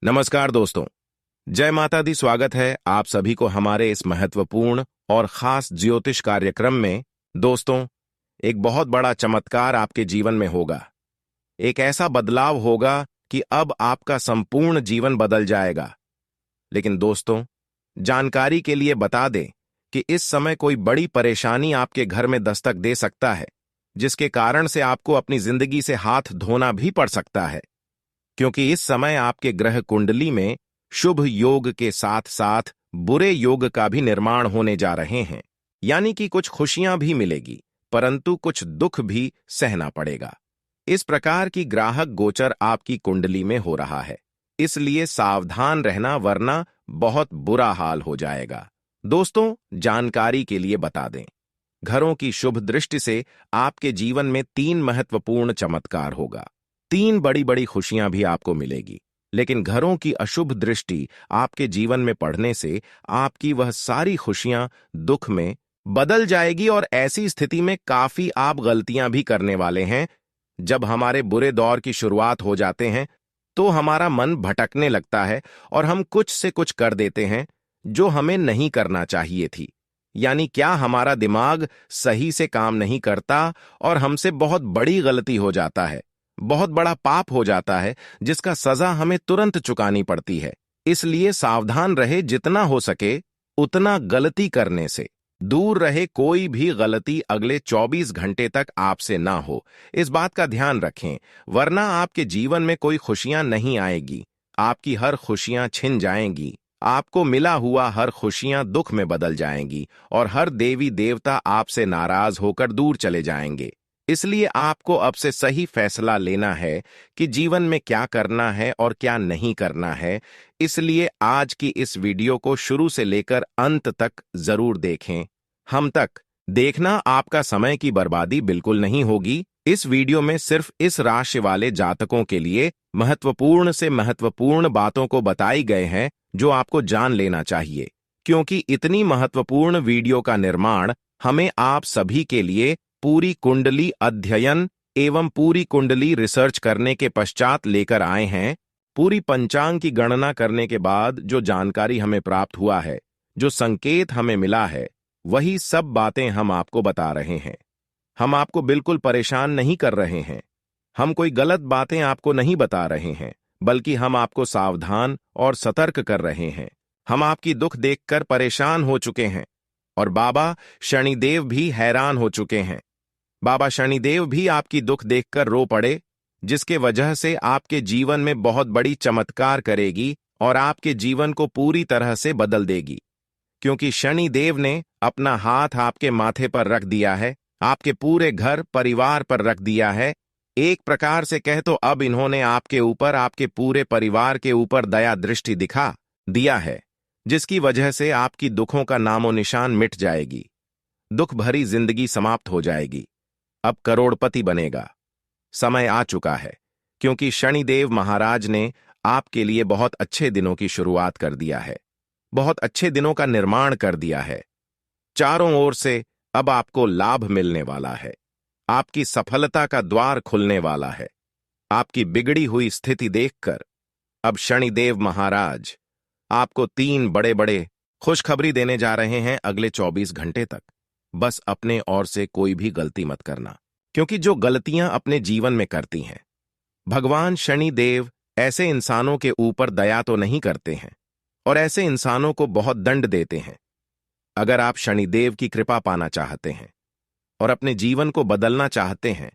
नमस्कार दोस्तों। जय माता दी। स्वागत है आप सभी को हमारे इस महत्वपूर्ण और खास ज्योतिष कार्यक्रम में। दोस्तों, एक बहुत बड़ा चमत्कार आपके जीवन में होगा। एक ऐसा बदलाव होगा कि अब आपका संपूर्ण जीवन बदल जाएगा। लेकिन दोस्तों, जानकारी के लिए बता दें कि इस समय कोई बड़ी परेशानी आपके घर में दस्तक दे सकता है, जिसके कारण से आपको अपनी जिंदगी से हाथ धोना भी पड़ सकता है। क्योंकि इस समय आपके ग्रह कुंडली में शुभ योग के साथ साथ बुरे योग का भी निर्माण होने जा रहे हैं। यानी कि कुछ खुशियां भी मिलेगी, परंतु कुछ दुख भी सहना पड़ेगा। इस प्रकार की ग्राहक गोचर आपकी कुंडली में हो रहा है, इसलिए सावधान रहना, वरना बहुत बुरा हाल हो जाएगा। दोस्तों, जानकारी के लिए बता दें, घरों की शुभ दृष्टि से आपके जीवन में 3 महत्वपूर्ण चमत्कार होगा। 3 बड़ी बड़ी खुशियां भी आपको मिलेगी। लेकिन घरों की अशुभ दृष्टि आपके जीवन में पड़ने से आपकी वह सारी खुशियां दुख में बदल जाएगी, और ऐसी स्थिति में काफी आप गलतियां भी करने वाले हैं। जब हमारे बुरे दौर की शुरुआत हो जाते हैं तो हमारा मन भटकने लगता है और हम कुछ से कुछ कर देते हैं जो हमें नहीं करना चाहिए थी। यानी क्या हमारा दिमाग सही से काम नहीं करता और हमसे बहुत बड़ी गलती हो जाता है, बहुत बड़ा पाप हो जाता है, जिसका सजा हमें तुरंत चुकानी पड़ती है। इसलिए सावधान रहे, जितना हो सके उतना गलती करने से दूर रहे। कोई भी गलती अगले 24 घंटे तक आपसे ना हो, इस बात का ध्यान रखें, वरना आपके जीवन में कोई खुशियां नहीं आएगी। आपकी हर खुशियां छिन जाएंगी। आपको मिला हुआ हर खुशियां दुख में बदल जाएंगी और हर देवी देवता आपसे नाराज होकर दूर चले जाएंगे। इसलिए आपको अब से सही फैसला लेना है कि जीवन में क्या करना है और क्या नहीं करना है। इसलिए आज की इस वीडियो को शुरू से लेकर अंत तक जरूर देखें। हम तक देखना, आपका समय की बर्बादी बिल्कुल नहीं होगी। इस वीडियो में सिर्फ इस राशि वाले जातकों के लिए महत्वपूर्ण से महत्वपूर्ण बातों को बताई गए हैं जो आपको जान लेना चाहिए, क्योंकि इतनी महत्वपूर्ण वीडियो का निर्माण हमें आप सभी के लिए पूरी कुंडली अध्ययन एवं पूरी कुंडली रिसर्च करने के पश्चात लेकर आए हैं। पूरी पंचांग की गणना करने के बाद जो जानकारी हमें प्राप्त हुआ है, जो संकेत हमें मिला है, वही सब बातें हम आपको बता रहे हैं। हम आपको बिल्कुल परेशान नहीं कर रहे हैं। हम कोई गलत बातें आपको नहीं बता रहे हैं, बल्कि हम आपको सावधान और सतर्क कर रहे हैं। हम आपकी दुख देखकर परेशान हो चुके हैं और बाबा शनिदेव भी हैरान हो चुके हैं। बाबा शनिदेव भी आपकी दुख देखकर रो पड़े, जिसके वजह से आपके जीवन में बहुत बड़ी चमत्कार करेगी और आपके जीवन को पूरी तरह से बदल देगी। क्योंकि शनिदेव ने अपना हाथ आपके माथे पर रख दिया है, आपके पूरे घर परिवार पर रख दिया है। एक प्रकार से कह तो अब इन्होंने आपके ऊपर, आपके पूरे परिवार के ऊपर दया दृष्टि दिखा दिया है, जिसकी वजह से आपकी दुखों का नामो निशान मिट जाएगी। दुख भरी जिंदगी समाप्त हो जाएगी। अब करोड़पति बनेगा। समय आ चुका है, क्योंकि शनिदेव महाराज ने आपके लिए बहुत अच्छे दिनों की शुरुआत कर दिया है, बहुत अच्छे दिनों का निर्माण कर दिया है। चारों ओर से अब आपको लाभ मिलने वाला है। आपकी सफलता का द्वार खुलने वाला है। आपकी बिगड़ी हुई स्थिति देखकर अब शनिदेव महाराज आपको 3 बड़े बड़े खुशखबरी देने जा रहे हैं अगले 24 घंटे तक। बस अपने ओर से कोई भी गलती मत करना, क्योंकि जो गलतियां अपने जीवन में करती हैं, भगवान शनिदेव ऐसे इंसानों के ऊपर दया तो नहीं करते हैं और ऐसे इंसानों को बहुत दंड देते हैं। अगर आप शनिदेव की कृपा पाना चाहते हैं और अपने जीवन को बदलना चाहते हैं,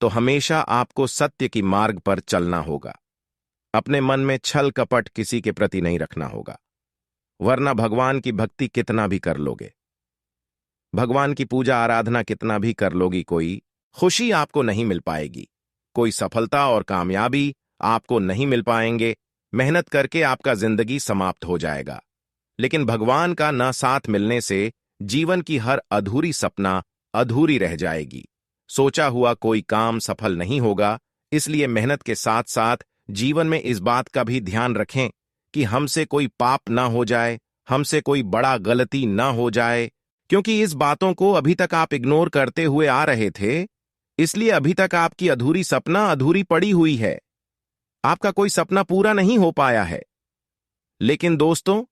तो हमेशा आपको सत्य की मार्ग पर चलना होगा। अपने मन में छल कपट किसी के प्रति नहीं रखना होगा, वरना भगवान की भक्ति कितना भी कर लोगे, भगवान की पूजा आराधना कितना भी कर लोगी, कोई खुशी आपको नहीं मिल पाएगी, कोई सफलता और कामयाबी आपको नहीं मिल पाएंगे। मेहनत करके आपका जिंदगी समाप्त हो जाएगा। लेकिन भगवान का न साथ मिलने से जीवन की हर अधूरी सपना अधूरी रह जाएगी। सोचा हुआ कोई काम सफल नहीं होगा। इसलिए मेहनत के साथ साथ जीवन में इस बात का भी ध्यान रखें कि हमसे कोई पाप ना हो जाए, हमसे कोई बड़ा गलती ना हो जाए, क्योंकि इस बातों को अभी तक आप इग्नोर करते हुए आ रहे थे। इसलिए अभी तक आपकी अधूरी सपना अधूरी पड़ी हुई है। आपका कोई सपना पूरा नहीं हो पाया है। लेकिन दोस्तों,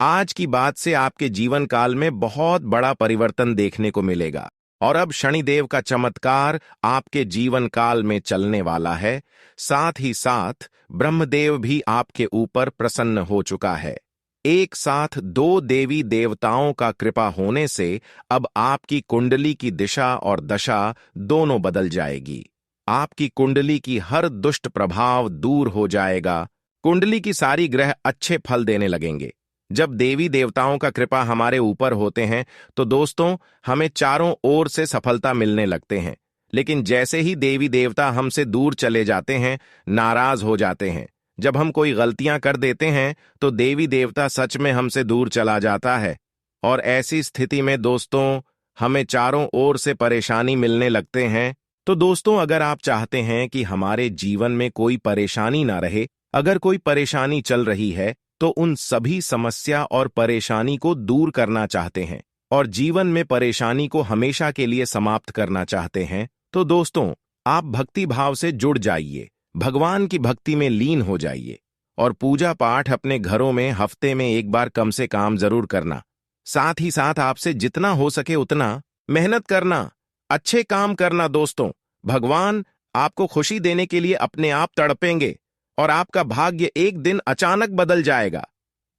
आज की बात से आपके जीवन काल में बहुत बड़ा परिवर्तन देखने को मिलेगा। और अब शनिदेव का चमत्कार आपके जीवन काल में चलने वाला है। साथ ही साथ ब्रह्मदेव भी आपके ऊपर प्रसन्न हो चुका है। एक साथ दो देवी देवताओं का कृपा होने से अब आपकी कुंडली की दिशा और दशा दोनों बदल जाएगी। आपकी कुंडली की हर दुष्ट प्रभाव दूर हो जाएगा। कुंडली की सारी ग्रह अच्छे फल देने लगेंगे। जब देवी देवताओं का कृपा हमारे ऊपर होते हैं तो दोस्तों, हमें चारों ओर से सफलता मिलने लगते हैं। लेकिन जैसे ही देवी देवता हमसे दूर चले जाते हैं, नाराज हो जाते हैं। जब हम कोई गलतियां कर देते हैं तो देवी देवता सच में हमसे दूर चला जाता है। और ऐसी स्थिति में दोस्तों, हमें चारों ओर से परेशानी मिलने लगते हैं। तो दोस्तों, अगर आप चाहते हैं कि हमारे जीवन में कोई परेशानी ना रहे, अगर कोई परेशानी चल रही है, तो उन सभी समस्या और परेशानी को दूर करना चाहते हैं और जीवन में परेशानी को हमेशा के लिए समाप्त करना चाहते हैं, तो दोस्तों, आप भक्ति भाव से जुड़ जाइए, भगवान की भक्ति में लीन हो जाइए और पूजा पाठ अपने घरों में हफ्ते में एक बार कम से कम जरूर करना। साथ ही साथ आपसे जितना हो सके उतना मेहनत करना, अच्छे काम करना। दोस्तों, भगवान आपको खुशी देने के लिए अपने आप तड़पेंगे और आपका भाग्य एक दिन अचानक बदल जाएगा।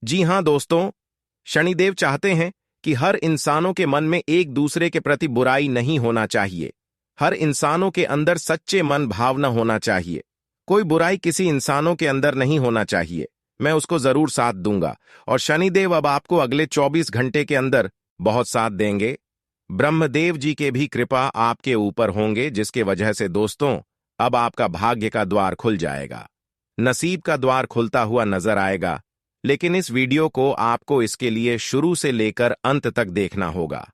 जी हां दोस्तों, शनिदेव चाहते हैं कि हर इंसानों के मन में एक दूसरे के प्रति बुराई नहीं होना चाहिए। हर इंसानों के अंदर सच्चे मन भावना होना चाहिए। कोई बुराई किसी इंसानों के अंदर नहीं होना चाहिए। मैं उसको जरूर साथ दूंगा और शनिदेव अब आपको अगले 24 घंटे के अंदर बहुत साथ देंगे। ब्रह्मदेव जी के भी कृपा आपके ऊपर होंगे, जिसके वजह से दोस्तों, अब आपका भाग्य का द्वार खुल जाएगा, नसीब का द्वार खुलता हुआ नजर आएगा। लेकिन इस वीडियो को आपको इसके लिए शुरू से लेकर अंत तक देखना होगा।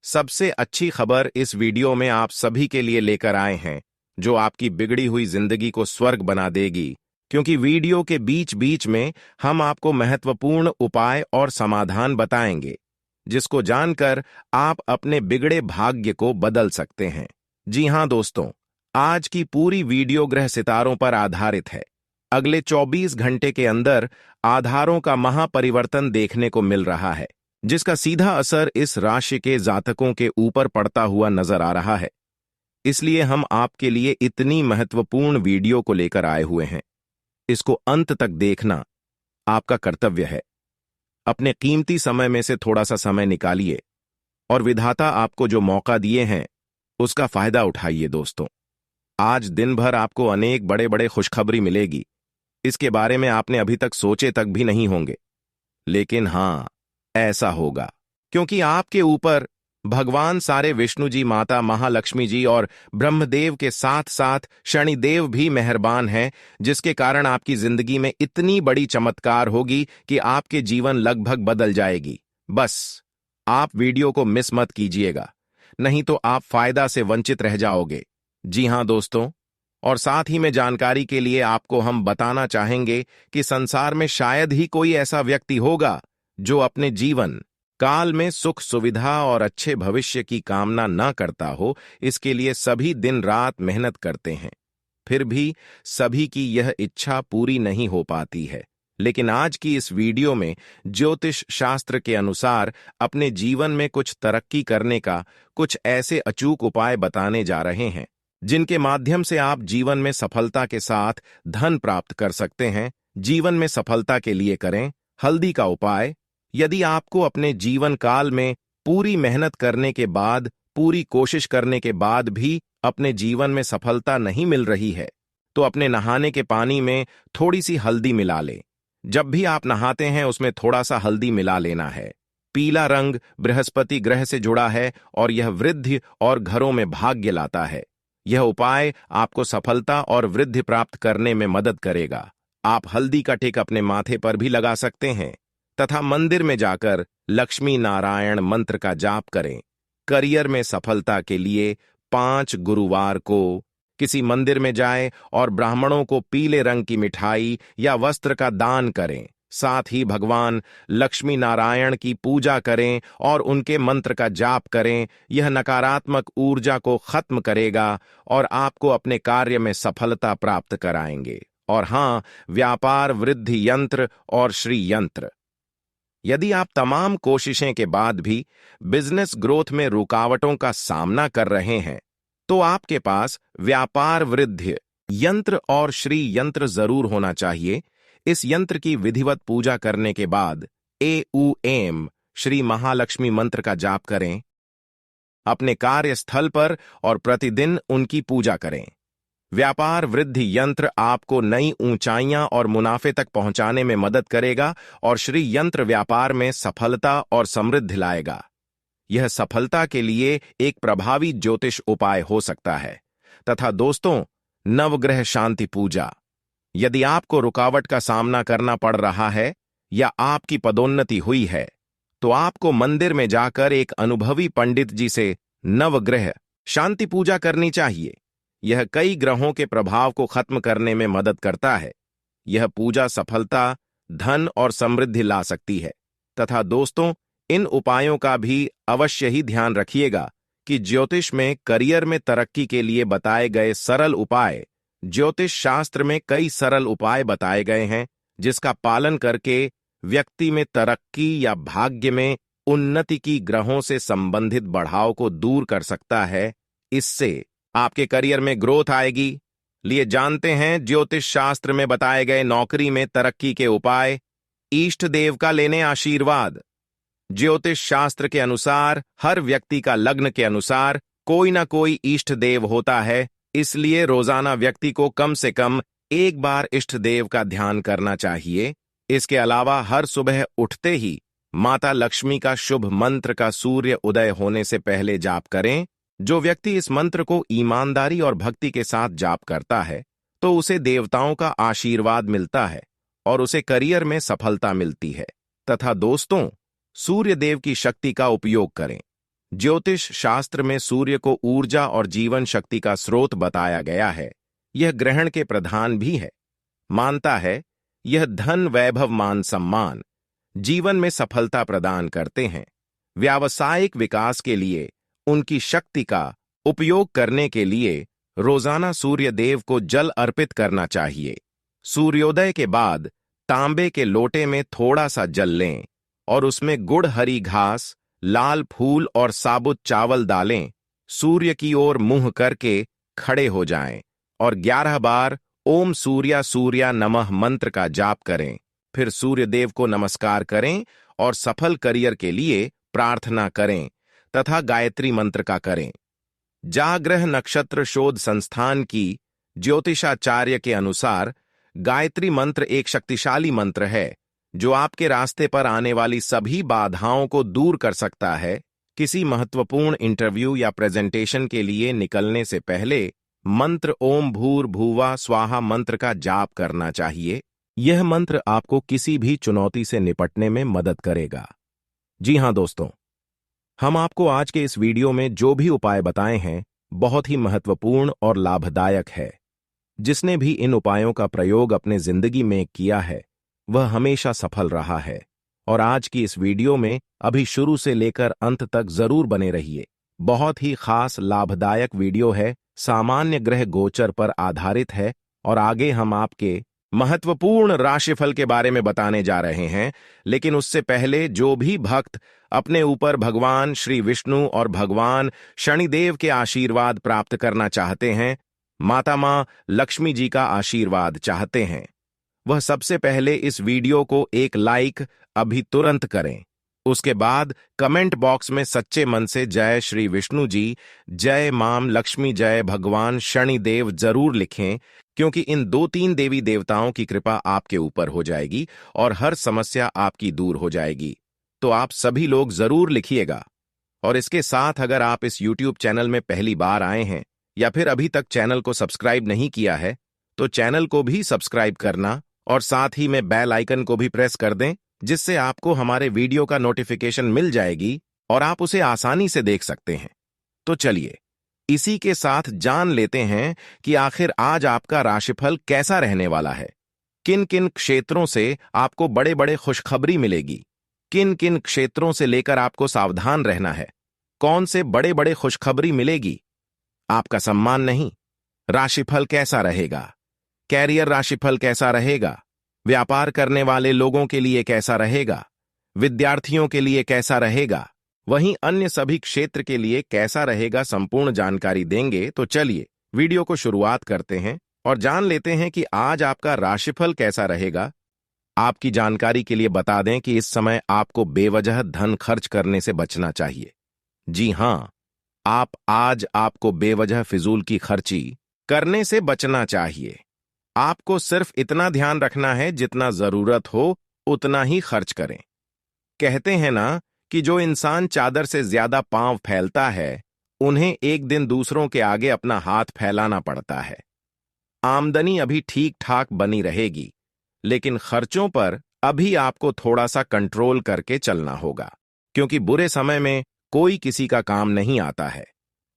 सबसे अच्छी खबर इस वीडियो में आप सभी के लिए लेकर आए हैं, जो आपकी बिगड़ी हुई जिंदगी को स्वर्ग बना देगी। क्योंकि वीडियो के बीच बीच में हम आपको महत्वपूर्ण उपाय और समाधान बताएंगे, जिसको जानकर आप अपने बिगड़े भाग्य को बदल सकते हैं। जी हां दोस्तों, आज की पूरी वीडियो ग्रह सितारों पर आधारित है। अगले 24 घंटे के अंदर आधारों का महापरिवर्तन देखने को मिल रहा है, जिसका सीधा असर इस राशि के जातकों के ऊपर पड़ता हुआ नजर आ रहा है। इसलिए हम आपके लिए इतनी महत्वपूर्ण वीडियो को लेकर आए हुए हैं। इसको अंत तक देखना आपका कर्तव्य है। अपने कीमती समय में से थोड़ा सा समय निकालिए और विधाता आपको जो मौका दिए हैं उसका फायदा उठाइए। दोस्तों, आज दिन भर आपको अनेक बड़े बड़े खुशखबरी मिलेगी। इसके बारे में आपने अभी तक सोचे तक भी नहीं होंगे, लेकिन हां, ऐसा होगा क्योंकि आपके ऊपर भगवान सारे विष्णु जी, माता महालक्ष्मी जी और ब्रह्मदेव के साथ साथ शनिदेव भी मेहरबान हैं, जिसके कारण आपकी जिंदगी में इतनी बड़ी चमत्कार होगी कि आपके जीवन लगभग बदल जाएगी। बस आप वीडियो को मिस मत कीजिएगा, नहीं तो आप फायदा से वंचित रह जाओगे। जी हां दोस्तों, और साथ ही में जानकारी के लिए आपको हम बताना चाहेंगे कि संसार में शायद ही कोई ऐसा व्यक्ति होगा जो अपने जीवन काल में सुख सुविधा और अच्छे भविष्य की कामना न करता हो। इसके लिए सभी दिन रात मेहनत करते हैं, फिर भी सभी की यह इच्छा पूरी नहीं हो पाती है। लेकिन आज की इस वीडियो में ज्योतिष शास्त्र के अनुसार अपने जीवन में कुछ तरक्की करने का कुछ ऐसे अचूक उपाय बताने जा रहे हैं, जिनके माध्यम से आप जीवन में सफलता के साथ धन प्राप्त कर सकते हैं। जीवन में सफलता के लिए करें हल्दी का उपाय। यदि आपको अपने जीवन काल में पूरी मेहनत करने के बाद, पूरी कोशिश करने के बाद भी अपने जीवन में सफलता नहीं मिल रही है, तो अपने नहाने के पानी में थोड़ी सी हल्दी मिला लें। जब भी आप नहाते हैं उसमें थोड़ा सा हल्दी मिला लेना है। पीला रंग बृहस्पति ग्रह से जुड़ा है और यह वृद्धि और घरों में भाग्य लाता है। यह उपाय आपको सफलता और वृद्धि प्राप्त करने में मदद करेगा। आप हल्दी का टिक अपने माथे पर भी लगा सकते हैं तथा मंदिर में जाकर लक्ष्मी नारायण मंत्र का जाप करें। करियर में सफलता के लिए 5 गुरुवार को किसी मंदिर में जाएं और ब्राह्मणों को पीले रंग की मिठाई या वस्त्र का दान करें। साथ ही भगवान लक्ष्मी नारायण की पूजा करें और उनके मंत्र का जाप करें। यह नकारात्मक ऊर्जा को खत्म करेगा और आपको अपने कार्य में सफलता प्राप्त कराएंगे। और हां, व्यापार वृद्धि यंत्र और श्री यंत्र। यदि आप तमाम कोशिशें के बाद भी बिजनेस ग्रोथ में रुकावटों का सामना कर रहे हैं, तो आपके पास व्यापार वृद्धि यंत्र और श्री यंत्र जरूर होना चाहिए। इस यंत्र की विधिवत पूजा करने के बाद AUM श्री महालक्ष्मी मंत्र का जाप करें अपने कार्यस्थल पर और प्रतिदिन उनकी पूजा करें। व्यापार वृद्धि यंत्र आपको नई ऊंचाइयां और मुनाफे तक पहुंचाने में मदद करेगा और श्री यंत्र व्यापार में सफलता और समृद्धि लाएगा। यह सफलता के लिए एक प्रभावी ज्योतिष उपाय हो सकता है। तथा दोस्तों, नवग्रह शांति पूजा। यदि आपको रुकावट का सामना करना पड़ रहा है या आपकी पदोन्नति हुई है, तो आपको मंदिर में जाकर एक अनुभवी पंडित जी से नवग्रह शांति पूजा करनी चाहिए। यह कई ग्रहों के प्रभाव को खत्म करने में मदद करता है। यह पूजा सफलता, धन और समृद्धि ला सकती है। तथा दोस्तों, इन उपायों का भी अवश्य ही ध्यान रखिएगा कि ज्योतिष में करियर में तरक्की के लिए बताए गए सरल उपाय, ज्योतिष शास्त्र में कई सरल उपाय बताए गए हैं जिसका पालन करके व्यक्ति में तरक्की या भाग्य में उन्नति की ग्रहों से संबंधित बढ़ाव को दूर कर सकता है। इससे आपके करियर में ग्रोथ आएगी। लिए जानते हैं ज्योतिष शास्त्र में बताए गए नौकरी में तरक्की के उपाय। इष्ट देव का लेने आशीर्वाद। ज्योतिष शास्त्र के अनुसार हर व्यक्ति का लग्न के अनुसार कोई ना कोई इष्ट देव होता है, इसलिए रोजाना व्यक्ति को कम से कम एक बार इष्ट देव का ध्यान करना चाहिए। इसके अलावा हर सुबह उठते ही माता लक्ष्मी का शुभ मंत्र का सूर्य उदय होने से पहले जाप करें। जो व्यक्ति इस मंत्र को ईमानदारी और भक्ति के साथ जाप करता है, तो उसे देवताओं का आशीर्वाद मिलता है और उसे करियर में सफलता मिलती है। तथा दोस्तों, सूर्य देव की शक्ति का उपयोग करें। ज्योतिष शास्त्र में सूर्य को ऊर्जा और जीवन शक्ति का स्रोत बताया गया है। यह ग्रहण के प्रधान भी है। मानता है यह धन, वैभव, मान सम्मान, जीवन में सफलता प्रदान करते हैं। व्यावसायिक विकास के लिए उनकी शक्ति का उपयोग करने के लिए रोजाना सूर्य देव को जल अर्पित करना चाहिए। सूर्योदय के बाद तांबे के लोटे में थोड़ा सा जल लें और उसमें गुड़, हरी घास, लाल फूल और साबुत चावल डालें। सूर्य की ओर मुंह करके खड़े हो जाएं और 11 बार ओम सूर्या सूर्या नमः मंत्र का जाप करें। फिर सूर्य देव को नमस्कार करें और सफल करियर के लिए प्रार्थना करें तथा गायत्री मंत्र का करें। जाग्रह नक्षत्र शोध संस्थान की ज्योतिषाचार्य के अनुसार गायत्री मंत्र एक शक्तिशाली मंत्र है जो आपके रास्ते पर आने वाली सभी बाधाओं को दूर कर सकता है। किसी महत्वपूर्ण इंटरव्यू या प्रेजेंटेशन के लिए निकलने से पहले मंत्र ओम भूर्भुवः स्वाहा मंत्र का जाप करना चाहिए। यह मंत्र आपको किसी भी चुनौती से निपटने में मदद करेगा। जी हां दोस्तों, हम आपको आज के इस वीडियो में जो भी उपाय बताए हैं बहुत ही महत्वपूर्ण और लाभदायक है। जिसने भी इन उपायों का प्रयोग अपने जिंदगी में किया है वह हमेशा सफल रहा है। और आज की इस वीडियो में अभी शुरू से लेकर अंत तक जरूर बने रहिए। बहुत ही खास लाभदायक वीडियो है, सामान्य ग्रह गोचर पर आधारित है और आगे हम आपके महत्वपूर्ण राशिफल के बारे में बताने जा रहे हैं। लेकिन उससे पहले जो भी भक्त अपने ऊपर भगवान श्री विष्णु और भगवान शनिदेव के आशीर्वाद प्राप्त करना चाहते हैं, माता मां लक्ष्मी जी का आशीर्वाद चाहते हैं, वह सबसे पहले इस वीडियो को एक लाइक अभी तुरंत करें। उसके बाद कमेंट बॉक्स में सच्चे मन से जय श्री विष्णु जी, जय माम लक्ष्मी, जय भगवान शनिदेव जरूर लिखें, क्योंकि इन 2-3 देवी देवताओं की कृपा आपके ऊपर हो जाएगी और हर समस्या आपकी दूर हो जाएगी। तो आप सभी लोग जरूर लिखिएगा। और इसके साथ अगर आप इस YouTube चैनल में पहली बार आए हैं या फिर अभी तक चैनल को सब्सक्राइब नहीं किया है, तो चैनल को भी सब्सक्राइब करना और साथ ही में बेल आइकन को भी प्रेस कर दें, जिससे आपको हमारे वीडियो का नोटिफिकेशन मिल जाएगी और आप उसे आसानी से देख सकते हैं। तो चलिए इसी के साथ जान लेते हैं कि आखिर आज आपका राशिफल कैसा रहने वाला है। किन किन क्षेत्रों से आपको बड़े बड़े खुशखबरी मिलेगी, किन किन क्षेत्रों से लेकर आपको सावधान रहना है, कौन से बड़े बड़े खुशखबरी मिलेगी, आपका सम्मान नहीं, राशिफल कैसा रहेगा, कैरियर राशिफल कैसा रहेगा, व्यापार करने वाले लोगों के लिए कैसा रहेगा, विद्यार्थियों के लिए कैसा रहेगा, वहीं अन्य सभी क्षेत्र के लिए कैसा रहेगा, संपूर्ण जानकारी देंगे। तो चलिए वीडियो को शुरुआत करते हैं और जान लेते हैं कि आज आपका राशिफल कैसा रहेगा। आपकी जानकारी के लिए बता दें कि इस समय आपको बेवजह धन खर्च करने से बचना चाहिए। जी हां, आपको बेवजह फिजूल की खर्ची करने से बचना चाहिए। आपको सिर्फ इतना ध्यान रखना है, जितना जरूरत हो उतना ही खर्च करें। कहते हैं ना कि जो इंसान चादर से ज्यादा पांव फैलता है, उन्हें एक दिन दूसरों के आगे अपना हाथ फैलाना पड़ता है। आमदनी अभी ठीक ठाक बनी रहेगी, लेकिन खर्चों पर अभी आपको थोड़ा सा कंट्रोल करके चलना होगा, क्योंकि बुरे समय में कोई किसी का काम नहीं आता है।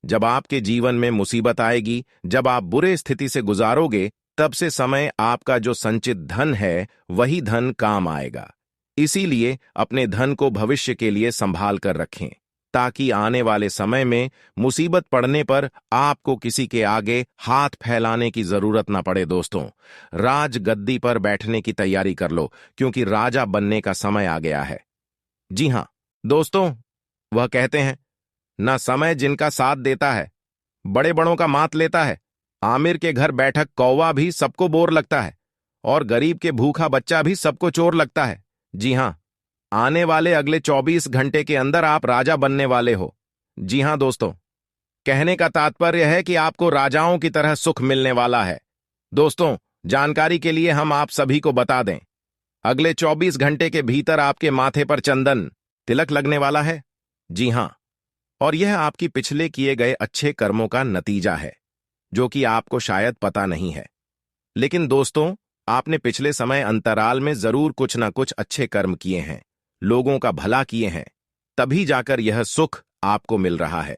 जब आपके जीवन में मुसीबत आएगी, जब आप बुरे स्थिति से गुजारोगे, तब से समय आपका जो संचित धन है वही धन काम आएगा। इसीलिए अपने धन को भविष्य के लिए संभाल कर रखें, ताकि आने वाले समय में मुसीबत पड़ने पर आपको किसी के आगे हाथ फैलाने की जरूरत ना पड़े। दोस्तों, राज गद्दी पर बैठने की तैयारी कर लो, क्योंकि राजा बनने का समय आ गया है। जी हां दोस्तों, वह कहते हैं ना, समय जिनका साथ देता है बड़े बड़ों का मात लेता है। आमिर के घर बैठक कौवा भी सबको बोर लगता है, और गरीब के भूखा बच्चा भी सबको चोर लगता है। जी हां, आने वाले अगले 24 घंटे के अंदर आप राजा बनने वाले हो। जी हां दोस्तों, कहने का तात्पर्य है कि आपको राजाओं की तरह सुख मिलने वाला है। दोस्तों, जानकारी के लिए हम आप सभी को बता दें, अगले 24 घंटे के भीतर आपके माथे पर चंदन तिलक लगने वाला है। जी हां, और यह आपकी पिछले किए गए अच्छे कर्मों का नतीजा है, जो कि आपको शायद पता नहीं है। लेकिन दोस्तों, आपने पिछले समय अंतराल में जरूर कुछ ना कुछ अच्छे कर्म किए हैं, लोगों का भला किए हैं, तभी जाकर यह सुख आपको मिल रहा है।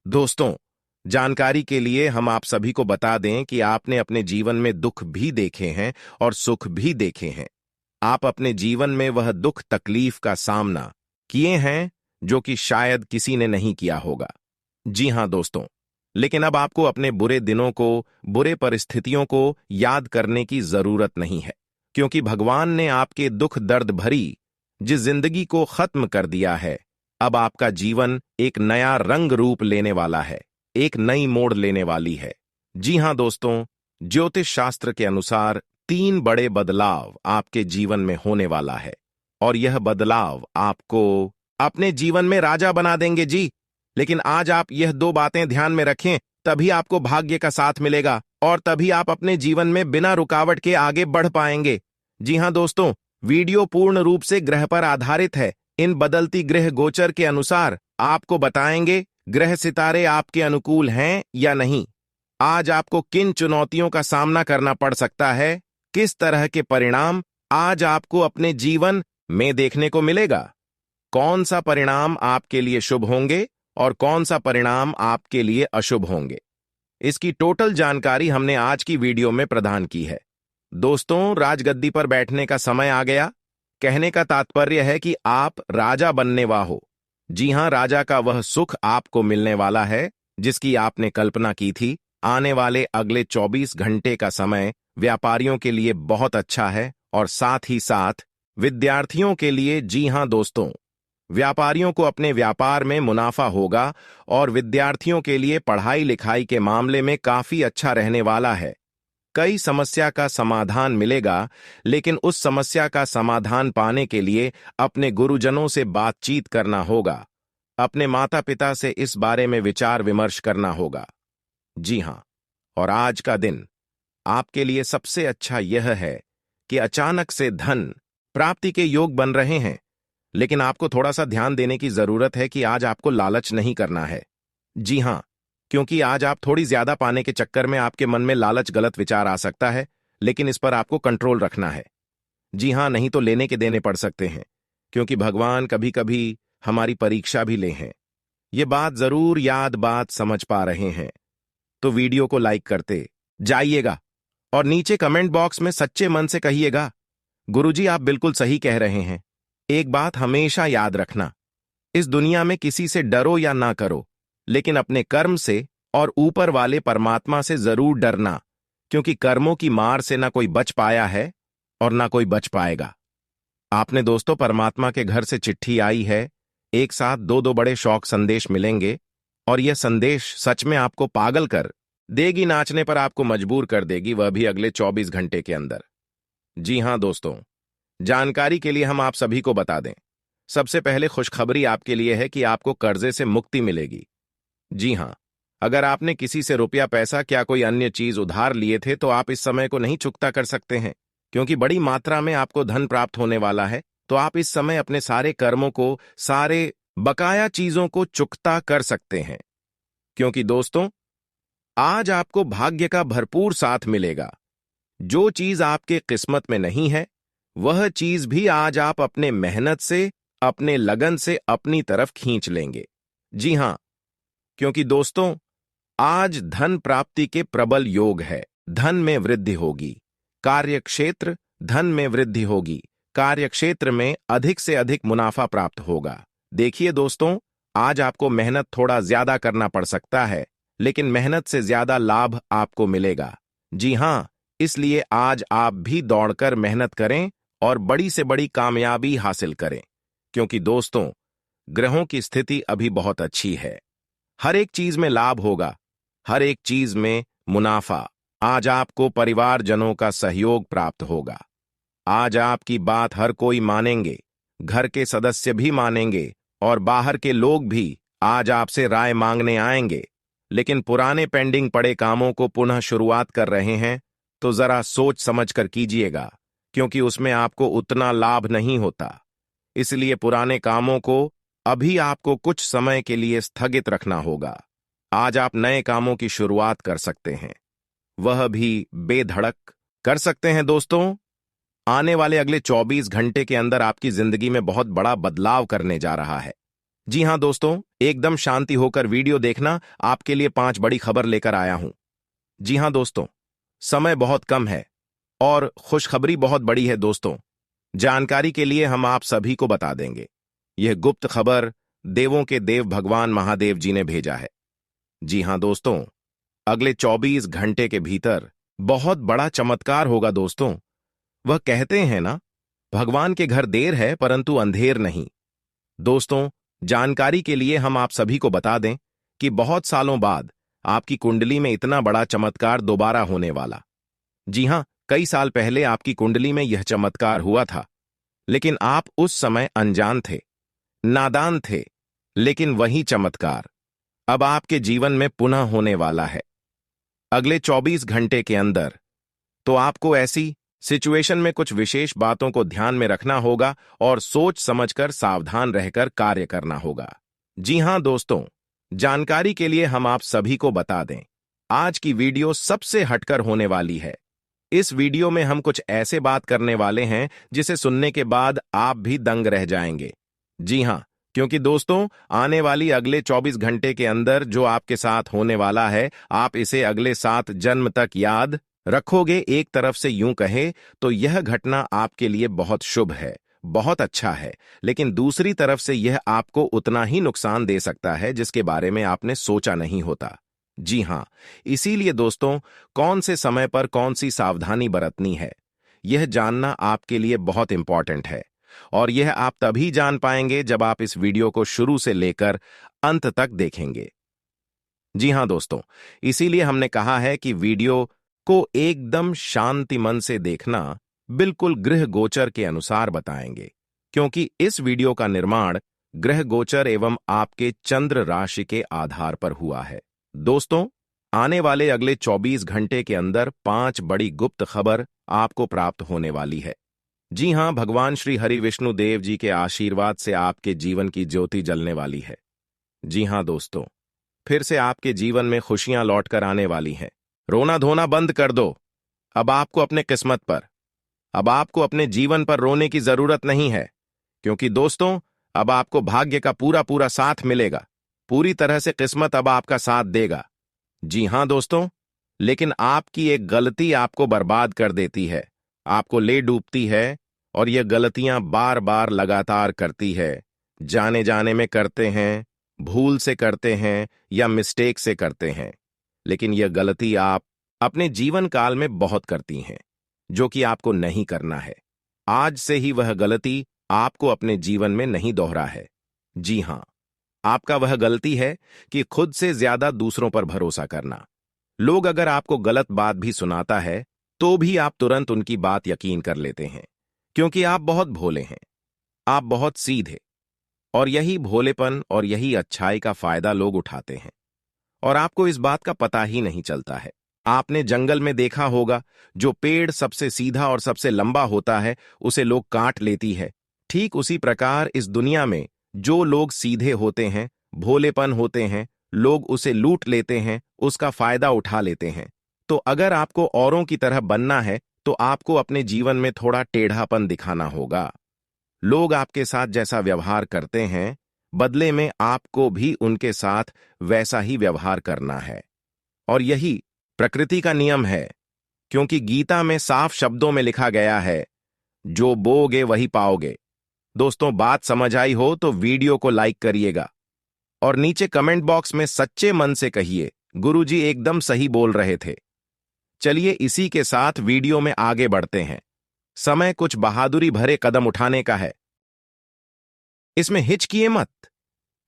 दोस्तों, जानकारी के लिए हम आप सभी को बता दें कि आपने अपने जीवन में दुख भी देखे हैं और सुख भी देखे हैं। आप अपने जीवन में वह दुख तकलीफ का सामना किए हैं जो कि शायद किसी ने नहीं किया होगा। जी हां दोस्तों, लेकिन अब आपको अपने बुरे दिनों को, बुरे परिस्थितियों को याद करने की जरूरत नहीं है, क्योंकि भगवान ने आपके दुख दर्द भरी जिस जिंदगी को खत्म कर दिया है, अब आपका जीवन एक नया रंग रूप लेने वाला है, एक नई मोड़ लेने वाली है। जी हां दोस्तों, ज्योतिष शास्त्र के अनुसार 3 बड़े बदलाव आपके जीवन में होने वाला है, और यह बदलाव आपको अपने जीवन में राजा बना देंगे। जी, लेकिन आज आप यह 2 बातें ध्यान में रखें, तभी आपको भाग्य का साथ मिलेगा और तभी आप अपने जीवन में बिना रुकावट के आगे बढ़ पाएंगे। जी हां दोस्तों, वीडियो पूर्ण रूप से ग्रह पर आधारित है। इन बदलती ग्रह गोचर के अनुसार आपको बताएंगे ग्रह सितारे आपके अनुकूल हैं या नहीं, आज आपको किन चुनौतियों का सामना करना पड़ सकता है, किस तरह के परिणाम आज आपको अपने जीवन में देखने को मिलेगा, कौन सा परिणाम आपके लिए शुभ होंगे और कौन सा परिणाम आपके लिए अशुभ होंगे। इसकी टोटल जानकारी हमने आज की वीडियो में प्रदान की है। दोस्तों, राजगद्दी पर बैठने का समय आ गया। कहने का तात्पर्य है कि आप राजा बनने वाले हो। जी हां, राजा का वह सुख आपको मिलने वाला है जिसकी आपने कल्पना की थी। आने वाले अगले 24 घंटे का समय व्यापारियों के लिए बहुत अच्छा है, और साथ ही साथ विद्यार्थियों के लिए। जी हां दोस्तों, व्यापारियों को अपने व्यापार में मुनाफा होगा और विद्यार्थियों के लिए पढ़ाई लिखाई के मामले में काफी अच्छा रहने वाला है। कई समस्या का समाधान मिलेगा, लेकिन उस समस्या का समाधान पाने के लिए अपने गुरुजनों से बातचीत करना होगा, अपने माता पिता से इस बारे में विचार विमर्श करना होगा। जी हां, और आज का दिन आपके लिए सबसे अच्छा यह है कि अचानक से धन प्राप्ति के योग बन रहे हैं, लेकिन आपको थोड़ा सा ध्यान देने की जरूरत है कि आज आपको लालच नहीं करना है। जी हां, क्योंकि आज आप थोड़ी ज्यादा पाने के चक्कर में आपके मन में लालच गलत विचार आ सकता है, लेकिन इस पर आपको कंट्रोल रखना है। जी हां, नहीं तो लेने के देने पड़ सकते हैं, क्योंकि भगवान कभी कभी हमारी परीक्षा भी ले हैं। ये बात जरूर बात समझ पा रहे हैं तो वीडियो को लाइक करते जाइएगा और नीचे कमेंट बॉक्स में सच्चे मन से कहिएगा, गुरुजी आप बिल्कुल सही कह रहे हैं। एक बात हमेशा याद रखना, इस दुनिया में किसी से डरो या ना करो, लेकिन अपने कर्म से और ऊपर वाले परमात्मा से जरूर डरना, क्योंकि कर्मों की मार से ना कोई बच पाया है और ना कोई बच पाएगा। आपने दोस्तों परमात्मा के घर से चिट्ठी आई है, एक साथ दो दो बड़े शौक संदेश मिलेंगे और यह संदेश सच में आपको पागल कर देगी, नाचने पर आपको मजबूर कर देगी, वह भी अगले 24 घंटे के अंदर। जी हां दोस्तों, जानकारी के लिए हम आप सभी को बता दें, सबसे पहले खुशखबरी आपके लिए है कि आपको कर्जे से मुक्ति मिलेगी। जी हां, अगर आपने किसी से रुपया पैसा क्या कोई अन्य चीज उधार लिए थे तो आप इस समय को नहीं चुकता कर सकते हैं, क्योंकि बड़ी मात्रा में आपको धन प्राप्त होने वाला है। तो आप इस समय अपने सारे कर्मों को, सारे बकाया चीजों को चुकता कर सकते हैं, क्योंकि दोस्तों आज आपको भाग्य का भरपूर साथ मिलेगा। जो चीज आपके किस्मत में नहीं है वह चीज भी आज आप अपने मेहनत से, अपने लगन से अपनी तरफ खींच लेंगे। जी हां, क्योंकि दोस्तों आज धन प्राप्ति के प्रबल योग है। धन में वृद्धि होगी, कार्यक्षेत्र धन में वृद्धि होगी, कार्यक्षेत्र में अधिक से अधिक मुनाफा प्राप्त होगा। देखिए दोस्तों, आज आपको मेहनत थोड़ा ज्यादा करना पड़ सकता है, लेकिन मेहनत से ज्यादा लाभ आपको मिलेगा। जी हां, इसलिए आज आप भी दौड़कर मेहनत करें और बड़ी से बड़ी कामयाबी हासिल करें, क्योंकि दोस्तों ग्रहों की स्थिति अभी बहुत अच्छी है। हर एक चीज में लाभ होगा, हर एक चीज में मुनाफा। आज आपको परिवारजनों का सहयोग प्राप्त होगा। आज आपकी बात हर कोई मानेंगे, घर के सदस्य भी मानेंगे और बाहर के लोग भी आज आपसे राय मांगने आएंगे। लेकिन पुराने पेंडिंग पड़े कामों को पुनः शुरुआत कर रहे हैं तो जरा सोच समझ कर कीजिएगा, क्योंकि उसमें आपको उतना लाभ नहीं होता। इसलिए पुराने कामों को अभी आपको कुछ समय के लिए स्थगित रखना होगा। आज आप नए कामों की शुरुआत कर सकते हैं, वह भी बेधड़क कर सकते हैं। दोस्तों आने वाले अगले 24 घंटे के अंदर आपकी जिंदगी में बहुत बड़ा बदलाव करने जा रहा है। जी हां दोस्तों, एकदम शांति होकर वीडियो देखना, आपके लिए 5 बड़ी खबर लेकर आया हूं। जी हां दोस्तों, समय बहुत कम है और खुशखबरी बहुत बड़ी है। दोस्तों जानकारी के लिए हम आप सभी को बता देंगे, यह गुप्त खबर देवों के देव भगवान महादेव जी ने भेजा है। जी हां दोस्तों, अगले 24 घंटे के भीतर बहुत बड़ा चमत्कार होगा। दोस्तों वह कहते हैं ना, भगवान के घर देर है परंतु अंधेर नहीं। दोस्तों जानकारी के लिए हम आप सभी को बता दें कि बहुत सालों बाद आपकी कुंडली में इतना बड़ा चमत्कार दोबारा होने वाला। जी हां, कई साल पहले आपकी कुंडली में यह चमत्कार हुआ था, लेकिन आप उस समय अनजान थे, नादान थे। लेकिन वही चमत्कार अब आपके जीवन में पुनः होने वाला है अगले 24 घंटे के अंदर। तो आपको ऐसी सिचुएशन में कुछ विशेष बातों को ध्यान में रखना होगा और सोच समझकर सावधान रहकर कार्य करना होगा। जी हां दोस्तों, जानकारी के लिए हम आप सभी को बता दें, आज की वीडियो सबसे हटकर होने वाली है। इस वीडियो में हम कुछ ऐसे बात करने वाले हैं जिसे सुनने के बाद आप भी दंग रह जाएंगे। जी हां, क्योंकि दोस्तों आने वाली अगले 24 घंटे के अंदर जो आपके साथ होने वाला है, आप इसे अगले 7 जन्म तक याद रखोगे। एक तरफ से यूं कहे तो यह घटना आपके लिए बहुत शुभ है, बहुत अच्छा है, लेकिन दूसरी तरफ से यह आपको उतना ही नुकसान दे सकता है जिसके बारे में आपने सोचा नहीं होता। जी हां, इसीलिए दोस्तों कौन से समय पर कौन सी सावधानी बरतनी है, यह जानना आपके लिए बहुत इंपॉर्टेंट है, और यह आप तभी जान पाएंगे जब आप इस वीडियो को शुरू से लेकर अंत तक देखेंगे। जी हां दोस्तों, इसीलिए हमने कहा है कि वीडियो को एकदम शांति मन से देखना, बिल्कुल ग्रह गोचर के अनुसार बताएंगे, क्योंकि इस वीडियो का निर्माण ग्रह गोचर एवं आपके चंद्र राशि के आधार पर हुआ है। दोस्तों आने वाले अगले 24 घंटे के अंदर 5 बड़ी गुप्त खबर आपको प्राप्त होने वाली है। जी हां, भगवान श्री हरि विष्णु देव जी के आशीर्वाद से आपके जीवन की ज्योति जलने वाली है। जी हां दोस्तों, फिर से आपके जीवन में खुशियां लौटकर आने वाली हैं। रोना धोना बंद कर दो। अब आपको अपने किस्मत पर, अब आपको अपने जीवन पर रोने की जरूरत नहीं है, क्योंकि दोस्तों अब आपको भाग्य का पूरा पूरा साथ मिलेगा। पूरी तरह से किस्मत अब आपका साथ देगा। जी हां दोस्तों, लेकिन आपकी एक गलती आपको बर्बाद कर देती है, आपको ले डूबती है, और यह गलतियां बार बार लगातार करती है। जाने जाने में करते हैं, भूल से करते हैं या मिस्टेक से करते हैं, लेकिन यह गलती आप अपने जीवन काल में बहुत करती हैं, जो कि आपको नहीं करना है। आज से ही वह गलती आपको अपने जीवन में नहीं दोहरा है। जी हां, आपका वह गलती है कि खुद से ज्यादा दूसरों पर भरोसा करना। लोग अगर आपको गलत बात भी सुनाता है, तो भी आप तुरंत उनकी बात यकीन कर लेते हैं, क्योंकि आप बहुत भोले हैं, आप बहुत सीधे, और यही भोलेपन और यही अच्छाई का फायदा लोग उठाते हैं, और आपको इस बात का पता ही नहीं चलता है। आपने जंगल में देखा होगा, जो पेड़ सबसे सीधा और सबसे लंबा होता है, उसे लोग काट लेती है। ठीक उसी प्रकार इस दुनिया में जो लोग सीधे होते हैं, भोलेपन होते हैं, लोग उसे लूट लेते हैं, उसका फायदा उठा लेते हैं। तो अगर आपको औरों की तरह बनना है, तो आपको अपने जीवन में थोड़ा टेढ़ापन दिखाना होगा। लोग आपके साथ जैसा व्यवहार करते हैं, बदले में आपको भी उनके साथ वैसा ही व्यवहार करना है। और यही प्रकृति का नियम है, क्योंकि गीता में साफ शब्दों में लिखा गया है, जो बोओगे वही पाओगे। दोस्तों, बात समझ आई हो तो वीडियो को लाइक करिएगा, और नीचे कमेंट बॉक्स में सच्चे मन से कहिए, गुरुजी एकदम सही बोल रहे थे। चलिए इसी के साथ वीडियो में आगे बढ़ते हैं। समय कुछ बहादुरी भरे कदम उठाने का है। इसमें हिचकिए मत,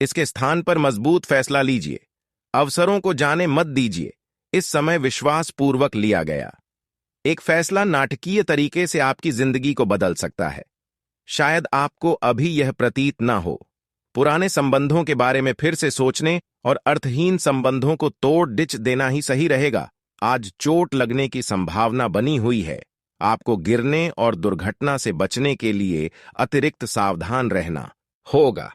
इसके स्थान पर मजबूत फैसला लीजिए। अवसरों को जाने मत दीजिए, इस समय विश्वास पूर्वक लिया गया एक फैसला नाटकीय तरीके से आपकी जिंदगी को बदल सकता है। शायद आपको अभी यह प्रतीत ना हो, पुराने संबंधों के बारे में फिर से सोचने और अर्थहीन संबंधों को तोड़ डिच देना ही सही रहेगा। आज चोट लगने की संभावना बनी हुई है। आपको गिरने और दुर्घटना से बचने के लिए अतिरिक्त सावधान रहना होगा।